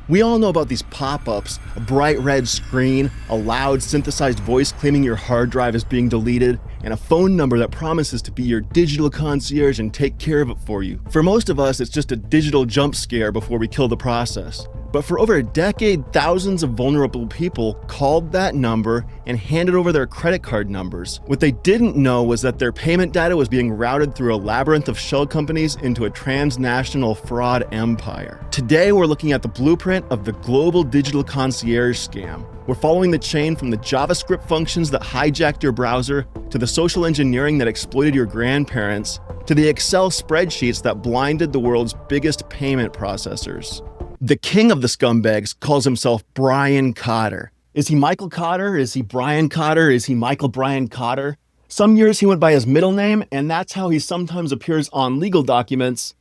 We all know about these pop-ups, a bright red screen, a loud synthesized voice claiming your hard drive is being deleted, and a phone number that promises to be your digital concierge and take care of it for you. For most of us, it's just a digital jump scare before we kill the process. But for over a decade, thousands of vulnerable people called that number and handed over their credit card numbers. What they didn't know was that their payment data was being routed through a labyrinth of shell companies into a transnational fraud empire. Today, we're looking at the blueprint of the global digital concierge scam. We're following the chain from the JavaScript functions that hijacked your browser, to the social engineering that exploited your grandparents, to the Excel spreadsheets that blinded the world's biggest payment processors. The king of the scumbags calls himself Brian Cotter. Is he Michael Cotter? Is he Brian Cotter? Is he Michael Brian Cotter? Some years he went by his middle name, and that's how he sometimes appears on legal documents.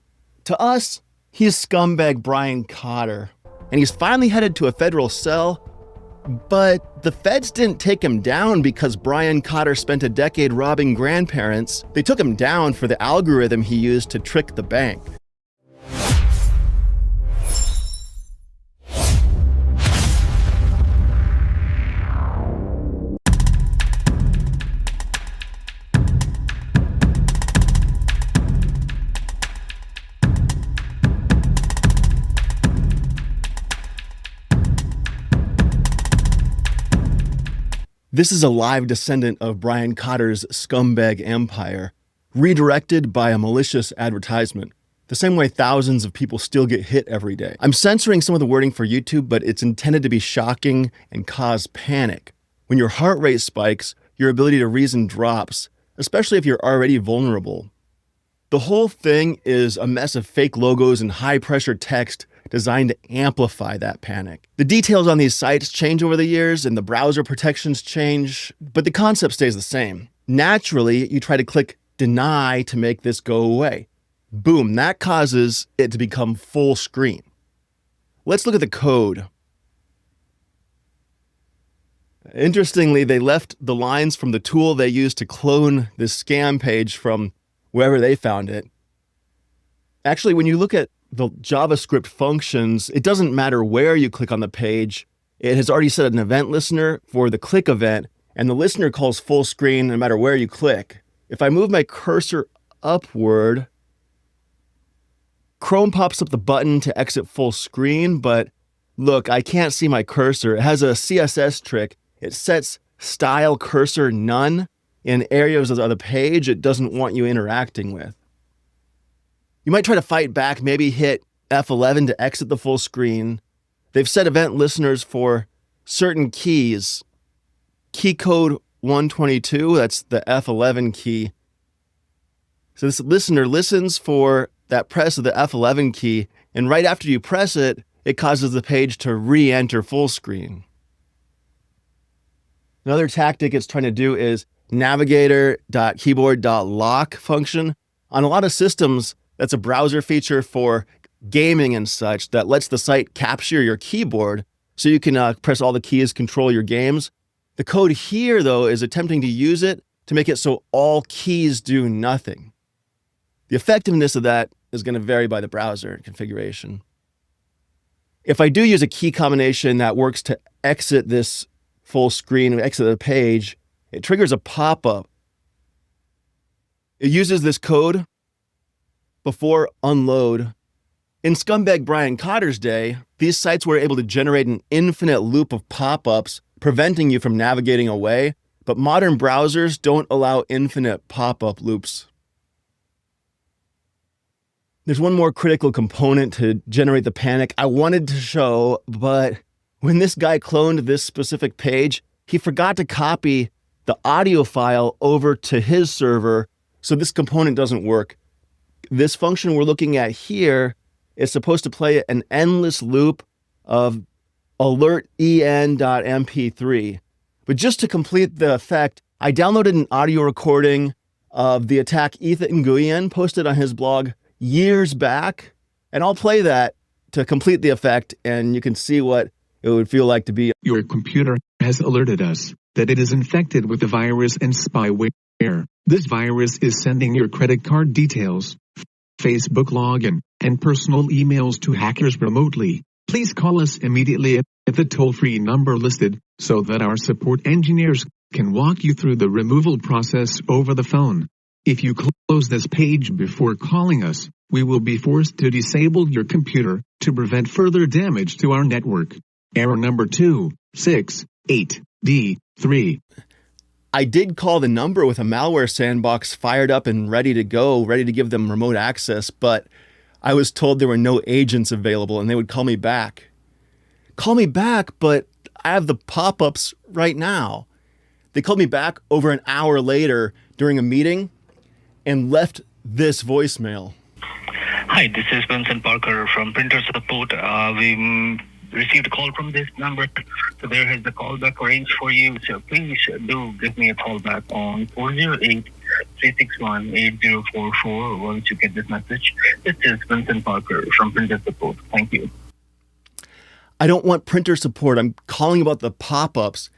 To us, he's Scumbag Brian Cotter, and he's finally headed to a federal cell. But the feds didn't take him down because Brian Cotter spent a decade robbing grandparents. They took him down for the algorithm he used to trick the bank. This is a live descendant of Brian Cotter's scumbag empire, redirected by a malicious advertisement, the same way thousands of people still get hit every day. I'm censoring some of the wording for YouTube, but it's intended to be shocking and cause panic. When your heart rate spikes, your ability to reason drops, especially if you're already vulnerable. The whole thing is a mess of fake logos and high-pressure text designed to amplify that panic. The details on these sites change over the years and the browser protections change, but the concept stays the same. Naturally, you try to click deny to make this go away. Boom, that causes it to become full screen. Let's look at the code. Interestingly, they left the lines from the tool they used to clone this scam page from wherever they found it. Actually, when you look at the JavaScript functions, it doesn't matter where you click on the page. It has already set an event listener for the click event, and the listener calls full screen no matter where you click. If I move my cursor upward, Chrome pops up the button to exit full screen, but look, I can't see my cursor. It has a CSS trick. It sets style cursor none in areas of the page it doesn't want you interacting with. You might try to fight back, maybe hit F11 to exit the full screen. They've set event listeners for certain keys. Key code 122, that's the F11 key. So this listener listens for that press of the F11 key, and right after you press it, it causes the page to re-enter full screen. Another tactic it's trying to do is navigator.keyboard.lock function. On a lot of systems, that's a browser feature for gaming and such that lets the site capture your keyboard so you can press all the keys, control your games. The code here, though, is attempting to use it to make it so all keys do nothing. The effectiveness of that is going to vary by the browser configuration. If I do use a key combination that works to exit this full screen and exit the page, it triggers a pop-up. It uses this code before unload. In Scumbag Brian Cotter's day, these sites were able to generate an infinite loop of pop-ups, preventing you from navigating away, but modern browsers don't allow infinite pop-up loops. There's one more critical component to generate the panic I wanted to show, but when this guy cloned this specific page, he forgot to copy the audio file over to his server, so this component doesn't work. This function we're looking at here is supposed to play an endless loop of alert.en.mp3. But just to complete the effect, I downloaded an audio recording of the attack Ethan Nguyen posted on his blog years back, and I'll play that to complete the effect, and you can see what it would feel like to be. Your computer has alerted us that it is infected with a virus and spyware. This virus is sending your credit card details, Facebook login, and personal emails to hackers remotely. Please call us immediately at the toll-free number listed so that our support engineers can walk you through the removal process over the phone. If you close this page before calling us, we will be forced to disable your computer to prevent further damage to our network. Error number 268D3. I did call the number with a malware sandbox fired up and ready to go, ready to give them remote access, but I was told there were no agents available and they would call me back. Call me back, but I have the pop-ups right now. They called me back over an hour later during a meeting and left this voicemail. Hi, this is Vincent Parker from Printer Support. We received a call from this number, so there has the callback arranged for you. So please do give me a call back on 408-361-8044 once you get this message. This is Vincent Parker from Printer Support. Thank you. I don't want printer support. I'm calling about the pop-ups.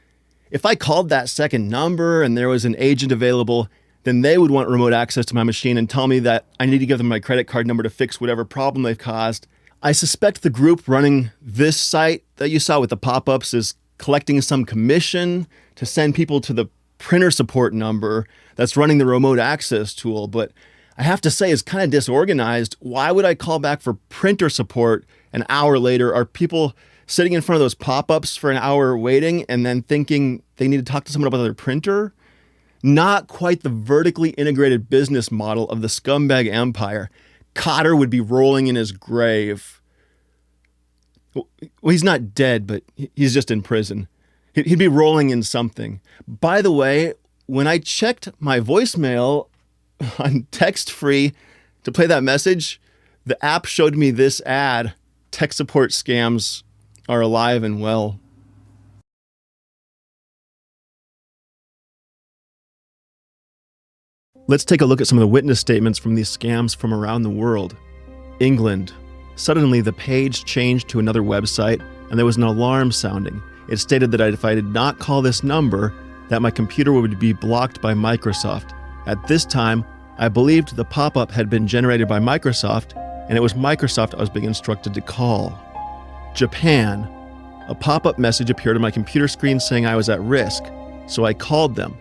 If I called that second number and there was an agent available, then they would want remote access to my machine and tell me that I need to give them my credit card number to fix whatever problem they've caused. I suspect the group running this site that you saw with the pop-ups is collecting some commission to send people to the printer support number that's running the remote access tool. But I have to say, it's kind of disorganized. Why would I call back for printer support an hour later? Are people sitting in front of those pop-ups for an hour waiting and then thinking they need to talk to someone about their printer? Not quite the vertically integrated business model of the Scumbag empire. Cotter would be rolling in his grave. Well, he's not dead, but he's just in prison. He'd be rolling in something. By the way, when I checked my voicemail on text-free to play that message, the app showed me this ad: tech support scams are alive and well. Let's take a look at some of the witness statements from these scams from around the world. England. Suddenly, the page changed to another website, and there was an alarm sounding. It stated that if I did not call this number, that my computer would be blocked by Microsoft. At this time, I believed the pop-up had been generated by Microsoft, and it was Microsoft I was being instructed to call. Japan. A pop-up message appeared on my computer screen saying I was at risk, so I called them.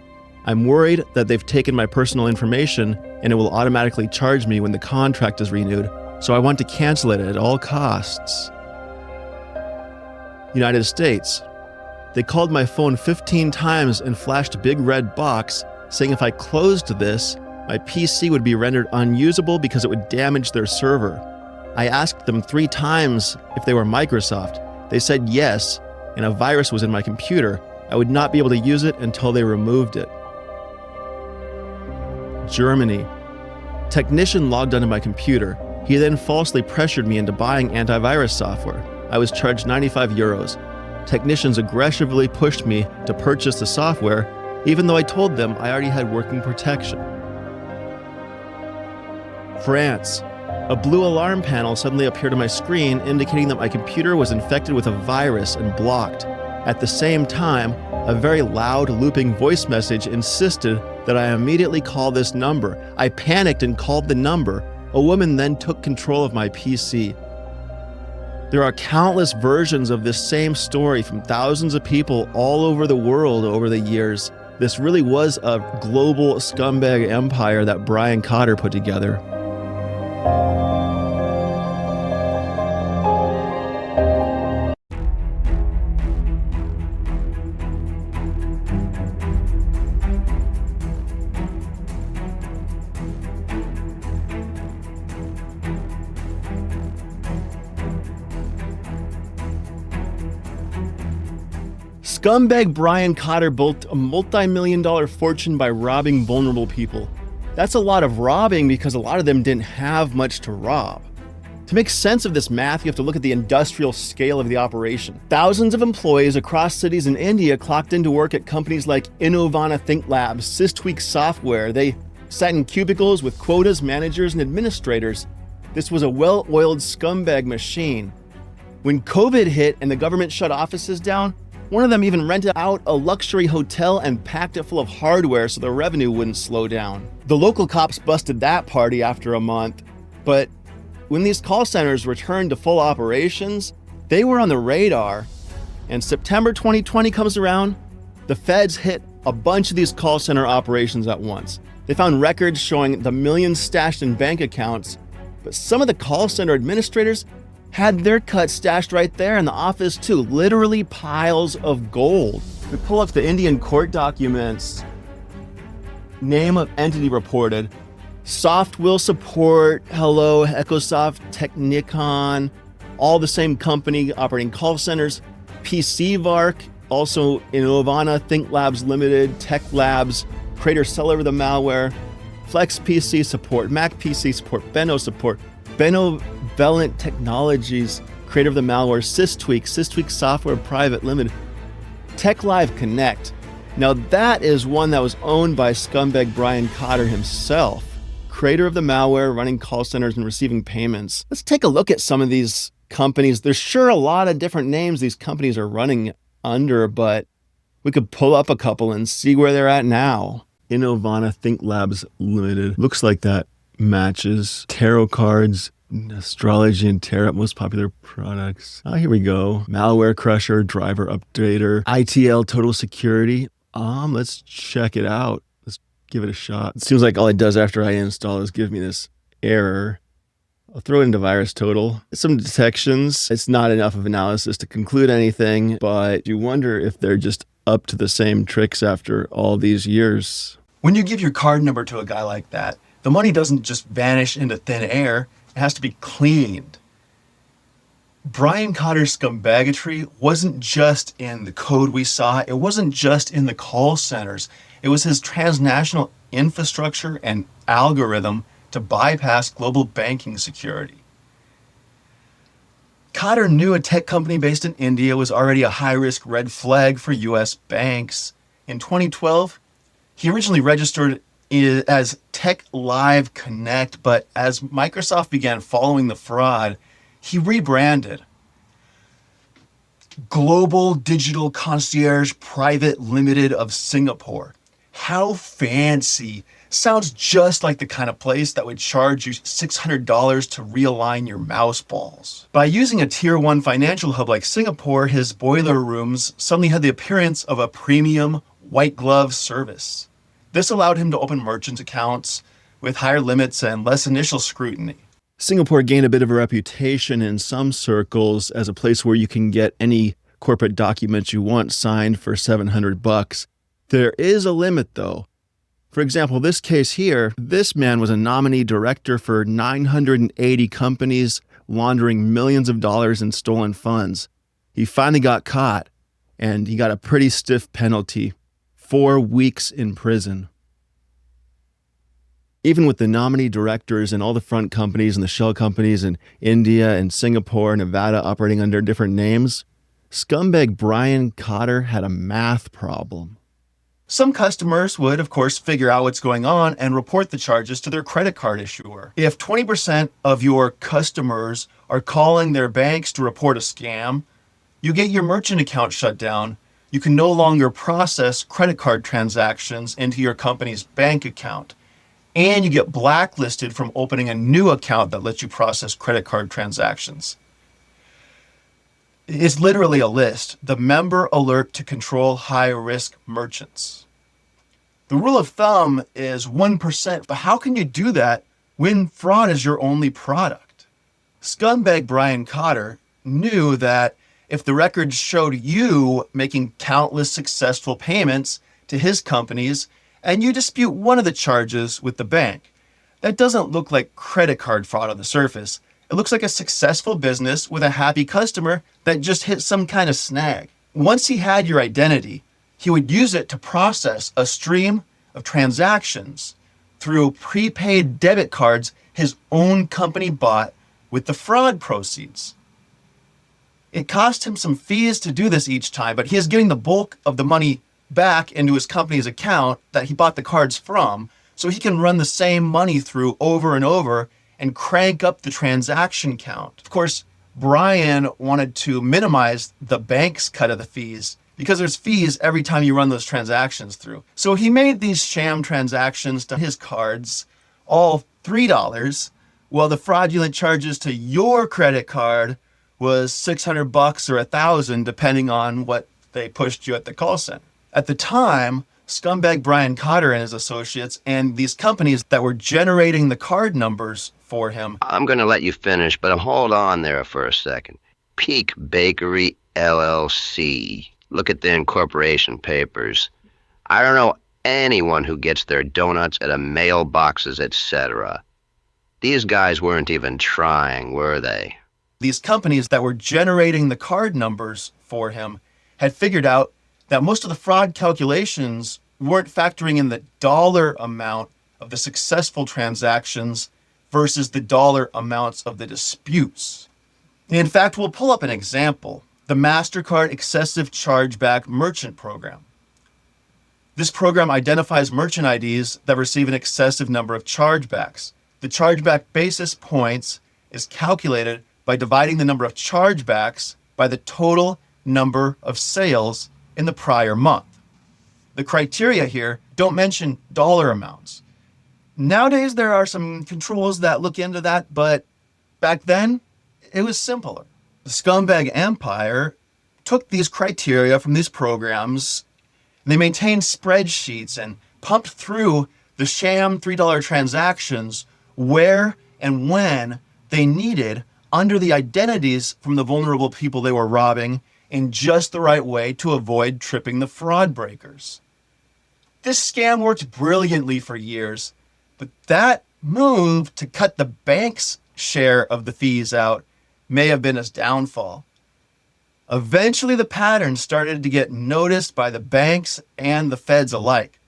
I'm worried that they've taken my personal information and it will automatically charge me when the contract is renewed, so I want to cancel it at all costs. United States. They called my phone 15 times and flashed a big red box saying if I closed this, my PC would be rendered unusable because it would damage their server. I asked them 3 times if they were Microsoft. They said yes, and a virus was in my computer. I would not be able to use it until they removed it. Germany. Technician logged onto my computer. He then falsely pressured me into buying antivirus software. I was charged 95 euros. Technicians aggressively pushed me to purchase the software, even though I told them I already had working protection. France. A blue alarm panel suddenly appeared on my screen indicating that my computer was infected with a virus and blocked. At the same time, a very loud looping voice message insisted that I immediately call this number. I panicked and called the number. A woman then took control of my PC. There are countless versions of this same story from thousands of people all over the world over the years. This really was a global scumbag empire that Brian Cotter put together. Scumbag Brian Cotter built a multi-million-dollar fortune by robbing vulnerable people. That's a lot of robbing because a lot of them didn't have much to rob. To make sense of this math, you have to look at the industrial scale of the operation. Thousands of employees across cities in India clocked into work at companies like Innovana ThinkLabs, Systweak Software. They sat in cubicles with quotas, managers, and administrators. This was a well-oiled scumbag machine. When COVID hit and the government shut offices down, one of them even rented out a luxury hotel and packed it full of hardware so the revenue wouldn't slow down. The local cops busted that party after a month, but when these call centers returned to full operations, They were on the radar, and September 2020 comes around, the feds hit a bunch of these call center operations at once. They found records showing the millions stashed in bank accounts, but some of the call center administrators had their cut stashed right there in the office too, literally piles of gold. We pull up the Indian court documents, name of entity reported, Soft will support, hello, Echosoft, Technicon, all the same company operating call centers, PCVARC, also Innovana, Think Labs Limited, Tech Labs, creator seller of the malware, Flex PC support, Mac PC support, Benno support, Benevolent Technologies, creator of the malware, Systweak Software Private Limited, Tech Live Connect. Now that is one that was owned by Scumbag Brian Cotter himself, creator of the malware, running call centers and receiving payments. Let's take a look at some of these companies. There's sure a lot of different names these companies are running under, but we could pull up a couple and see where they're at now. Innovana Think Labs Limited. Looks like that matches. Tarot cards, astrology and tarot, most popular products. Oh, here we go. Malware Crusher, driver updater, ITL Total Security. Let's check it out. Let's give it a shot. It seems like all it does after I install is give me this error. I'll throw it into Virus Total. Some detections. It's not enough of analysis to conclude anything, but you wonder if they're just up to the same tricks after all these years. When you give your card number to a guy like that, the money doesn't just vanish into thin air. It has to be cleaned. Brian Cotter's scumbagatry wasn't just in the code we saw. It wasn't just in the call centers. It was his transnational infrastructure and algorithm to bypass global banking security. Cotter knew a tech company based in India was already a high-risk red flag for US banks. In 2012, he originally registered as Tech Live Connect, but as Microsoft began following the fraud, he rebranded. Global Digital Concierge Private Limited of Singapore. How fancy. Sounds just like the kind of place that would charge you $600 to realign your mouse balls. By using a tier 1 financial hub like Singapore, his boiler rooms suddenly had the appearance of a premium white glove service. This allowed him to open merchant accounts with higher limits and less initial scrutiny. Singapore gained a bit of a reputation in some circles as a place where you can get any corporate document you want signed for $700. There is a limit though. For example, this case here, this man was a nominee director for 980 companies laundering millions of dollars in stolen funds. He finally got caught and he got a pretty stiff penalty, 4 weeks in prison. Even with the nominee directors and all the front companies and the shell companies in India and Singapore and Nevada operating under different names, Scumbag Brian Cotter had a math problem. Some customers would, of course, figure out what's going on and report the charges to their credit card issuer. If 20% of your customers are calling their banks to report a scam, you get your merchant account shut down. You can no longer process credit card transactions into your company's bank account. And you get blacklisted from opening a new account that lets you process credit card transactions. It's literally a list. The member alert to control high-risk merchants. The rule of thumb is 1%, but how can you do that when fraud is your only product? Scumbag Brian Cotter knew that if the records showed you making countless successful payments to his companies and you dispute one of the charges with the bank, that doesn't look like credit card fraud on the surface. It looks like a successful business with a happy customer that just hit some kind of snag. Once he had your identity, he would use it to process a stream of transactions through prepaid debit cards his own company bought with the fraud proceeds. It cost him some fees to do this each time, but he is getting the bulk of the money back into his company's account that he bought the cards from, so he can run the same money through over and over and crank up the transaction count. Of course, Brian wanted to minimize the bank's cut of the fees because there's fees every time you run those transactions through. So he made these sham transactions to his cards, all $3, while the fraudulent charges to your credit card was $600 or $1,000, depending on what they pushed you at the call center. At the time, Scumbag Brian Cotter and his associates and these companies that were generating the card numbers for him. I'm going to let you finish, but hold on there for a second. Peak Bakery LLC. Look at the incorporation papers. I don't know anyone who gets their donuts at a mailboxes, etc. These guys weren't even trying, were they? These companies that were generating the card numbers for him had figured out that most of the fraud calculations weren't factoring in the dollar amount of the successful transactions versus the dollar amounts of the disputes. In fact, we'll pull up an example, the MasterCard Excessive Chargeback Merchant Program. This program identifies merchant IDs that receive an excessive number of chargebacks. The chargeback basis points is calculated by dividing the number of chargebacks by the total number of sales in the prior month. The criteria here don't mention dollar amounts. Nowadays, there are some controls that look into that, but back then, it was simpler. The Scumbag Empire took these criteria from these programs, and they maintained spreadsheets and pumped through the sham $3 transactions where and when they needed under the identities from the vulnerable people they were robbing in just the right way to avoid tripping the fraud breakers. This scam worked brilliantly for years, but that move to cut the bank's share of the fees out may have been its downfall. Eventually, the pattern started to get noticed by the banks and the feds alike.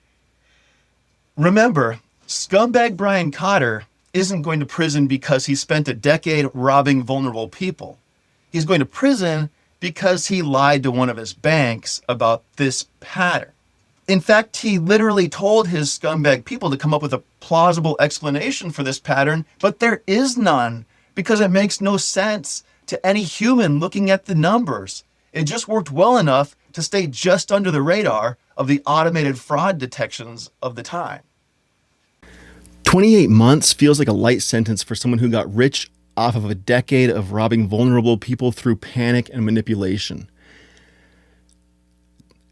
Remember, Scumbag Brian Cotter isn't going to prison because he spent a decade robbing vulnerable people. He's going to prison because he lied to one of his banks about this pattern. In fact, he literally told his scumbag people to come up with a plausible explanation for this pattern, but there is none because it makes no sense to any human looking at the numbers. It just worked well enough to stay just under the radar of the automated fraud detections of the time. 28 months feels like a light sentence for someone who got rich off of a decade of robbing vulnerable people through panic and manipulation.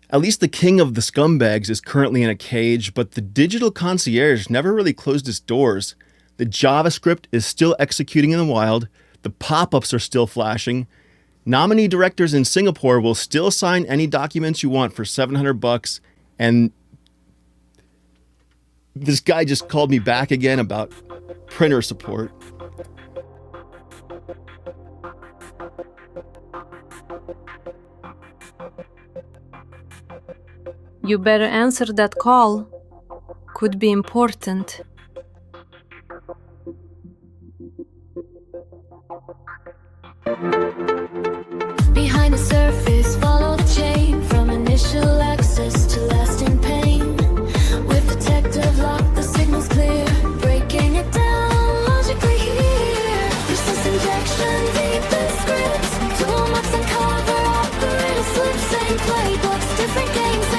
At least the king of the scumbags is currently in a cage, but the digital concierge never really closed its doors. The JavaScript is still executing in the wild, the pop-ups are still flashing, nominee directors in Singapore will still sign any documents you want for $700, and this guy just called me back again about printer support. You better answer that call. Could be important. Behind the surface, follow the chain from initial access to lasting pain. With detective lock, the signal's clear. Breaking it down logically here. Useless injection, deep in scripts. Toolbox and cover, operator slips and playbooks. Different games.